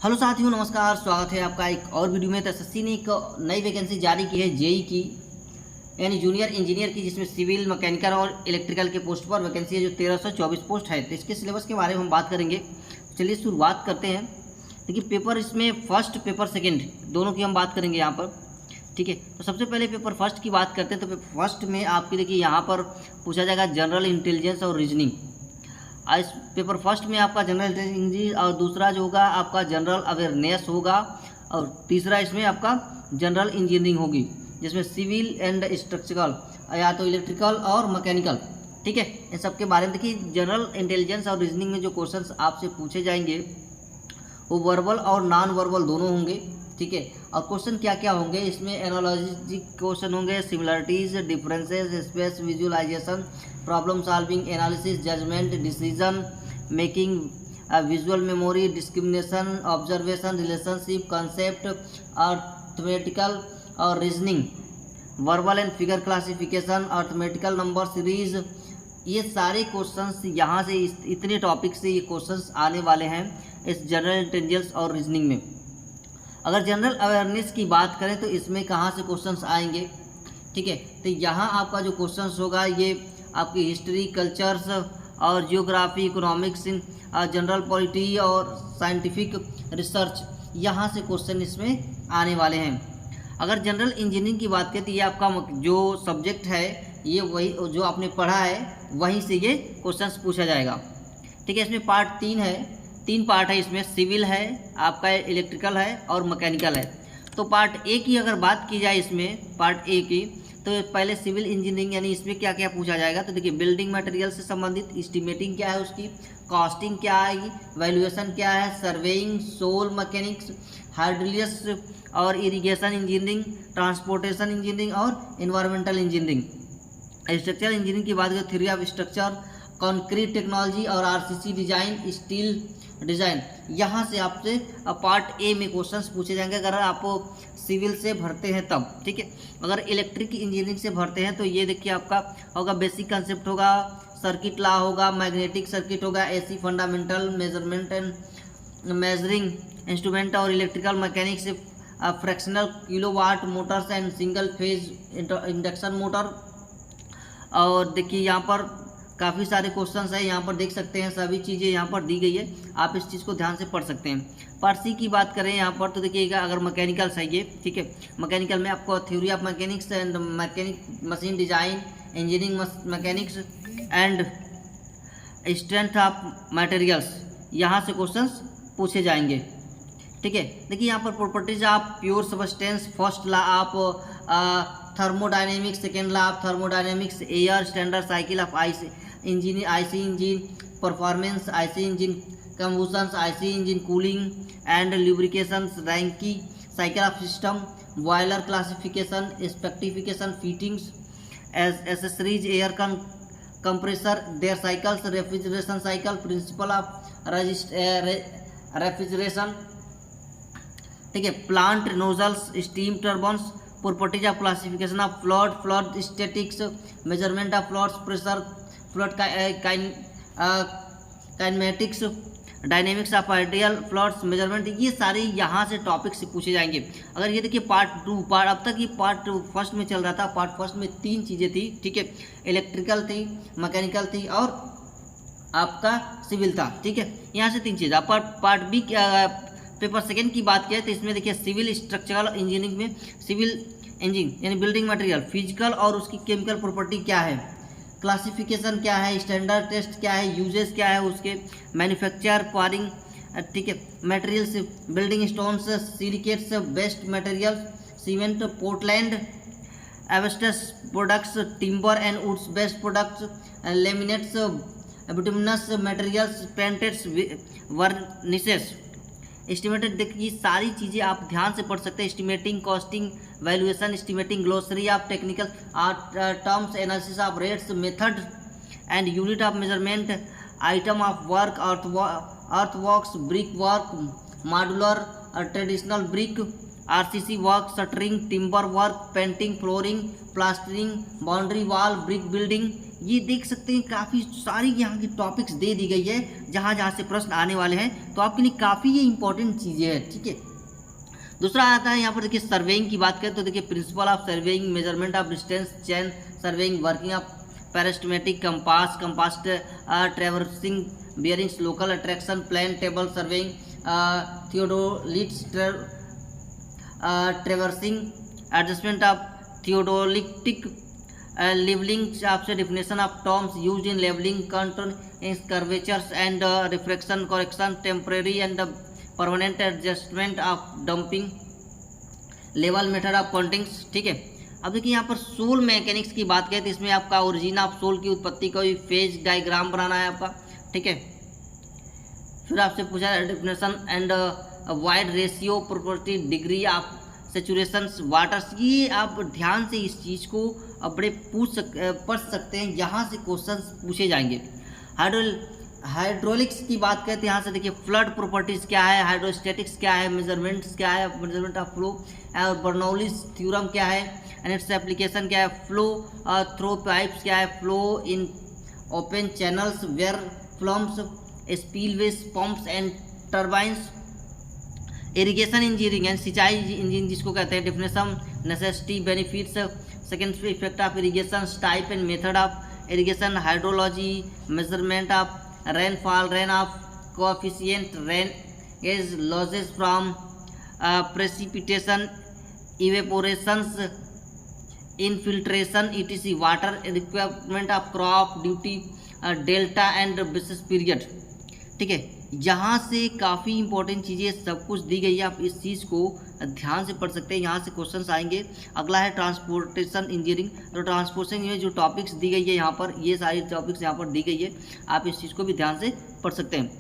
Hello साथियों, नमस्कार। स्वागत है आपका एक और वीडियो में। तो एसएससी ने एक नई वैकेंसी जारी की है जेई की, यानी जूनियर इंजीनियर की, जिसमें सिविल, मैकेनिकल और इलेक्ट्रिकल के पोस्ट पर वैकेंसी है, जो 1324 पोस्ट है। तो इसके सिलेबस के बारे में हम बात करेंगे। चलिए शुरुआत करते हैं। देखिए, पेपर इसमें फर्स्ट, पेपर सेकेंड दोनों की हम बात करेंगे यहाँ पर। ठीक है, तो सबसे पहले पेपर फर्स्ट की बात करते हैं। तो पेपर फर्स्ट में आपकी देखिए यहाँ पर पूछा जाएगा जनरल इंटेलिजेंस और रीजनिंग। इस पेपर फर्स्ट में आपका जनरल इंटेलिजेंस और दूसरा जो होगा आपका जनरल अवेयरनेस होगा, और तीसरा इसमें आपका जनरल इंजीनियरिंग होगी, जिसमें सिविल एंड स्ट्रक्चरल या तो इलेक्ट्रिकल और मैकेनिकल। ठीक है, इन सब के बारे में देखिए। जनरल इंटेलिजेंस और रीजनिंग में जो क्वेश्चंस आपसे पूछे जाएंगे वो वर्बल और नॉन वर्बल दोनों होंगे। ठीक है, और क्वेश्चन क्या क्या होंगे इसमें? एनालॉजी क्वेश्चन होंगे, similarities, differences, space visualization, problem solving, analysis, judgment, decision making, visual memory, discrimination, observation, relationship, concept, arithmetical और reasoning, verbal and figure classification, arithmetical number series. ये सारे क्वेश्चंस यहाँ से इतने टॉपिक से ये क्वेश्चंस आने वाले हैं इस जनरल इंटेलिजेंस और रीजनिंग में। अगर जनरल अवेयरनेस की बात करें तो इसमें कहाँ से क्वेश्चंस आएंगे? ठीक है, तो यहाँ आपका जो क्वेश्चंस होगा ये आपकी हिस्ट्री, कल्चर्स और जियोग्राफी, इकोनॉमिक्स, जनरल पॉलिटी और साइंटिफिक रिसर्च, यहाँ से क्वेश्चन इसमें आने वाले हैं। अगर जनरल इंजीनियरिंग की बात करें तो ये आपका जो सब्जेक्ट है ये वही जो आपने पढ़ा है वहीं से ये क्वेश्चंस पूछा जाएगा। ठीक है, इसमें पार्ट 3 है, 3 पार्ट है इसमें। सिविल है, आपका इलेक्ट्रिकल है और मैकेनिकल है। तो पार्ट ए की अगर बात की जाए इसमें, पार्ट ए की, तो पहले सिविल इंजीनियरिंग यानी इसमें क्या क्या पूछा जाएगा? तो देखिए, बिल्डिंग मटेरियल से संबंधित एस्टिमेटिंग क्या है उसकी, कॉस्टिंग क्या आएगी, वैल्यूएशन क्या है, सर्वेइंग, सोल मैकेनिक्स, हाइड्रोलियस और इरिगेशन इंजीनियरिंग, ट्रांसपोर्टेशन इंजीनियरिंग और इन्वायरमेंटल इंजीनियरिंग। स्ट्रक्चरल इंजीनियरिंग की बात करें, theory of structure, concrete technology और आरसीसी डिजाइन, स्टील डिजाइन। यहाँ से आपसे पार्ट ए में क्वेश्चंस पूछे जाएंगे अगर आप सिविल से भरते हैं तब। ठीक है, अगर इलेक्ट्रिक इंजीनियरिंग से भरते हैं तो ये देखिए आपका होगा बेसिक कंसेप्ट होगा, सर्किट लॉ होगा, मैग्नेटिक सर्किट होगा, AC fundamental, measurement and measuring instrument और electrical mechanics, fractional kilowatt motors and single phase induction motor. और देखिए यहाँ पर काफ़ी सारे क्वेश्चंस हैं, यहाँ पर देख सकते हैं, सभी चीज़ें यहाँ पर दी गई है, आप इस चीज़ को ध्यान से पढ़ सकते हैं। पार्ट सी की बात करें यहाँ पर तो देखिएगा, अगर मैकेनिकल चाहिए, ठीक है, मैकेनिकल में आपको theory of mechanics and mechanic machine design, engineering mechanics and strength of materials, यहाँ से क्वेश्चंस पूछे जाएंगे। ठीक है, देखिए यहाँ पर properties of pure substance, first law of thermodynamics, second law of thermodynamics, air standard cycle of IC engine, IC engine performance, IC engine combustion, IC engine cooling and lubrication, Rankine cycle of system, boiler classification, specification, fittings, accessories, air compressor, their cycles, refrigeration cycle, principle of refrigeration. ठीक है, plant nozzles, steam turbines, properties of classification of fluid statics, measurement of fluids, pressure fluid kinematics, dynamics of ideal floods measurement. ये सारे यहाँ से topic से पूछे जाएंगे। अगर ये देखिए पार्ट 2, अब तक ये पार्ट फर्स्ट में चल रहा था। पार्ट फर्स्ट में 3 चीज़ें थी, ठीक है, इलेक्ट्रिकल थी, मैकेनिकल थी और आपका सिविल था। ठीक है, यहाँ से 3 चीज़। आप पार्ट बी पेपर सेकेंड की बात किया तो इसमें देखिए सिविल स्ट्रक्चरल इंजीनियरिंग में सिविल इंजीनियरिंग यानी बिल्डिंग मटेरियल, फिजिकल और उसकी केमिकल प्रॉपर्टी क्या है, क्लासिफिकेशन क्या है, स्टैंडर्ड टेस्ट क्या है, यूजेस क्या है उसके, मैन्युफैक्चर पारिंग, ठीक है, materials, building stones, silicates, based material, cement, Portland, asbestos products, timber and woods based products, laminates, bituminous materials, paints, varnishes, estimated. देखिए सारी चीज़ें आप ध्यान से पढ़ सकते हैं। Estimating, costing, valuation, estimating, glossary of technical terms, analysis of rates, method and unit of measurement, item of work, earthworks, brick work, modular traditional brick, RCC work, shuttering, timber work, painting, flooring, plastering, boundary wall, brick building, ये देख सकते हैं काफ़ी सारी यहाँ की topics दे दी गई है जहाँ जहाँ से प्रश्न आने वाले हैं, तो आपके लिए काफ़ी ये इंपॉर्टेंट चीज़ें हैं। ठीक है, दूसरा आता है यहाँ पर देखिए सर्वेइंग की बात करें तो देखिए principle of surveying, measurement of distance, chain surveying, working of prismatic compass, compass traversing bearings, local attraction, plan table surveying, theodolites traversing, adjustment of theodolitic levelling, आपसे definition of terms use in levelling, control curvatures and refraction correction, temporary and permanent adjustment of dumping level, method of countings. ठीक है, अब देखिए यहाँ पर soul mechanics की बात करें तो इसमें आपका ओरिजिन ऑफ सोल की उत्पत्ति का भी फेज डायग्राम बनाना है आपका। ठीक है, फिर आपसे पूछा है definition and void ratio property, degree of saturation waters. ये आप ध्यान से इस चीज़ को बड़े पढ़ सकते हैं, यहाँ से क्वेश्चन पूछे जाएंगे। हाइड्रोलिक्स की बात करते हैं, यहाँ से देखिए फ्लड प्रॉपर्टीज़ क्या है, हाइड्रोस्टैटिक्स क्या है, मेजरमेंट्स क्या है, मेजरमेंट ऑफ फ्लो, और बर्नौलीज थ्योरम क्या है एंड इट्स एप्लीकेशन क्या है, फ्लो थ्रो पाइप्स क्या है, flow in open channels weirs flumes, spillways pumps and turbines, irrigation engineering and सिंचाई इंजीनियरिंग जिसको कहते हैं, definition, necessity, benefits, secondary effect of irrigation, type and method of irrigation, hydrology, measurement of rainfall, rain of coefficient, rain is losses from precipitation, evaporations, infiltration etc, water requirement of crop duty, delta and basis period। ठीक है, यहाँ से काफ़ी important चीज़ें सब कुछ दी गई है, आप इस चीज़ को ध्यान से पढ़ सकते हैं, यहाँ से क्वेश्चंस आएंगे। अगला है ट्रांसपोर्टेशन इंजीनियरिंग, तो ट्रांसपोर्टेशन में जो टॉपिक्स दी गई है यहाँ पर, ये सारी टॉपिक्स यहाँ पर दी गई है, आप इस चीज़ को भी ध्यान से पढ़ सकते हैं।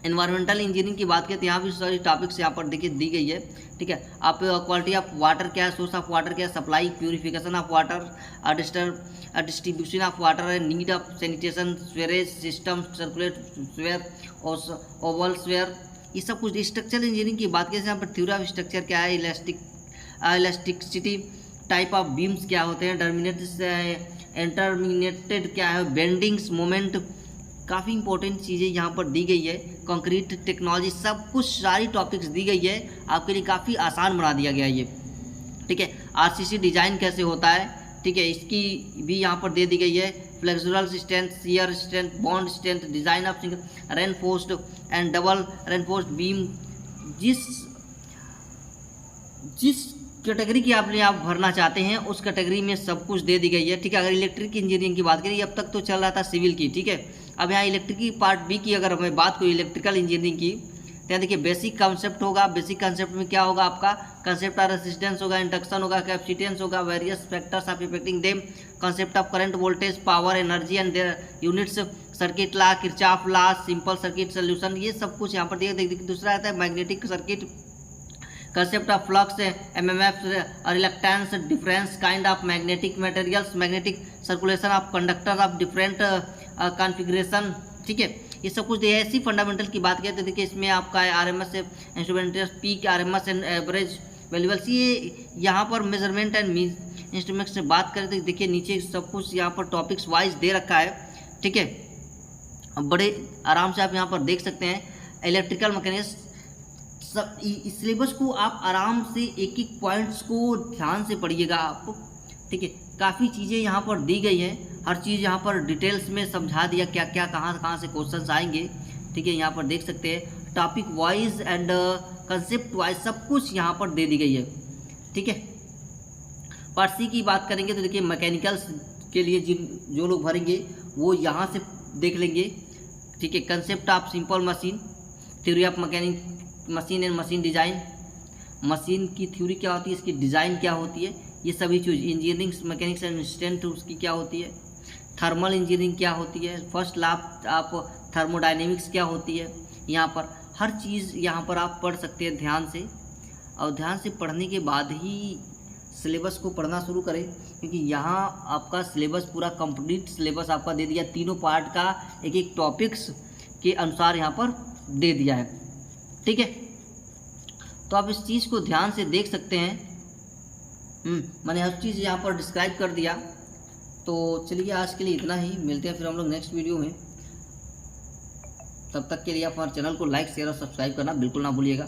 एनवायरमेंटल इंजीनियरिंग की बात करें तो यहाँ भी सारी टॉपिक्स यहाँ पर देखिए दी गई है। ठीक है, आप क्वालिटी ऑफ वाटर क्या है, सोर्स ऑफ वाटर क्या है, supply, purification of water, distribution of water, need of sanitation, sewerage system, circular sewer, oval sewer, ये सब कुछ। स्ट्रक्चरल इंजीनियरिंग की बात करें यहाँ पर थ्योरी ऑफ स्ट्रक्चर क्या है, इलास्टिसिटी, टाइप ऑफ बीम्स क्या होते हैं, इंटरमिनेटेड क्या है, बेंडिंग्स, मोमेंट, काफ़ी इंपॉर्टेंट चीज़ें यहाँ पर दी गई है। कंक्रीट टेक्नोलॉजी, सब कुछ सारी टॉपिक्स दी गई है, आपके लिए काफ़ी आसान बना दिया गया है ये। ठीक है, आरसीसी डिज़ाइन कैसे होता है, ठीक है, इसकी भी यहाँ पर दे दी गई है। Flexural strength, shear strength, bond strength, design of single reinforced and double reinforced beam, जिस कैटेगरी की आप भरना चाहते हैं उस कैटेगरी में सब कुछ दे दी गई है। ठीक है, अगर इलेक्ट्रिक इंजीनियरिंग की बात करें, अब तक तो चल रहा था सिविल की। ठीक है, अब यहाँ इलेक्ट्रिक की पार्ट बी की अगर मैं बात करूँ इलेक्ट्रिकल इंजीनियरिंग की, तो यहाँ देखिए बेसिक कॉन्सेप्ट होगा। बेसिक कॉन्सेप्ट में क्या होगा आपका, कंसेप्ट ऑफ रेजिस्टेंस होगा, इंडक्शन होगा, कैपेसिटेंस होगा, various factors of affecting them, concept of current, voltage, power, energy and their units, circuit law, Kirchhoff law, simple circuit solution, ये सब कुछ यहाँ पर देखिए। दूसरा आता है magnetic circuit, concept of flux, MMF, reluctance, difference kind of magnetic materials, magnetic circulation of conductor of different configuration. ठीक है, ये सब कुछ ऐसी फंडामेंटल की बात करें तो देखिए इसमें आपका है RMS instrumental peak, RMS and average values, ये यहाँ पर मेजरमेंट एंड इंस्ट्रूमेंट्स से बात करें तो देखिए नीचे सब कुछ यहाँ पर टॉपिक्स वाइज दे रखा है। ठीक है, अब बड़े आराम से आप यहाँ पर देख सकते हैं। इलेक्ट्रिकल मैकेनिक्स सब इस सिलेबस को आप आराम से एक एक पॉइंट्स को ध्यान से पढ़िएगा आप। ठीक है, काफ़ी चीज़ें यहाँ पर दी गई हैं, हर चीज़ यहाँ पर डिटेल्स में समझा दिया, क्या क्या कहाँ से क्वेश्चंस आएंगे। ठीक है, यहाँ पर देख सकते हैं topic wise and concept wise सब कुछ यहाँ पर दे दी गई है। ठीक है, पार्ट सी की बात करेंगे तो देखिए मैकेनिकल्स के लिए जो लोग भरेंगे वो यहाँ से देख लेंगे। ठीक है, concept of simple machine, theory of mechanic machine and machine design, machine की थ्योरी क्या होती है, इसकी डिज़ाइन क्या होती है, ये सभी चीज़। इंजीनियरिंग मैकेनिक्स एंड इंस्टेंट उसकी क्या होती है, थर्मल इंजीनियरिंग क्या होती है, फर्स्ट लॉ आप थर्मोडाइनेमिक्स क्या होती है, यहाँ पर हर चीज़ यहाँ पर आप पढ़ सकते हैं ध्यान से। और ध्यान से पढ़ने के बाद ही सिलेबस को पढ़ना शुरू करें, क्योंकि यहाँ आपका सिलेबस पूरा कंप्लीट सिलेबस आपका दे दिया, तीनों पार्ट का एक एक टॉपिक्स के अनुसार यहाँ पर दे दिया है। ठीक है, तो आप इस चीज़ को ध्यान से देख सकते हैं। मैंने हर चीज़ यहाँ पर डिस्क्राइब कर दिया, तो तो चलिए आज के लिए इतना ही, मिलते हैं फिर हम लोग नेक्स्ट वीडियो में। तब तक के लिए आप हमारे चैनल को लाइक शेयर और सब्सक्राइब करना बिल्कुल ना भूलिएगा।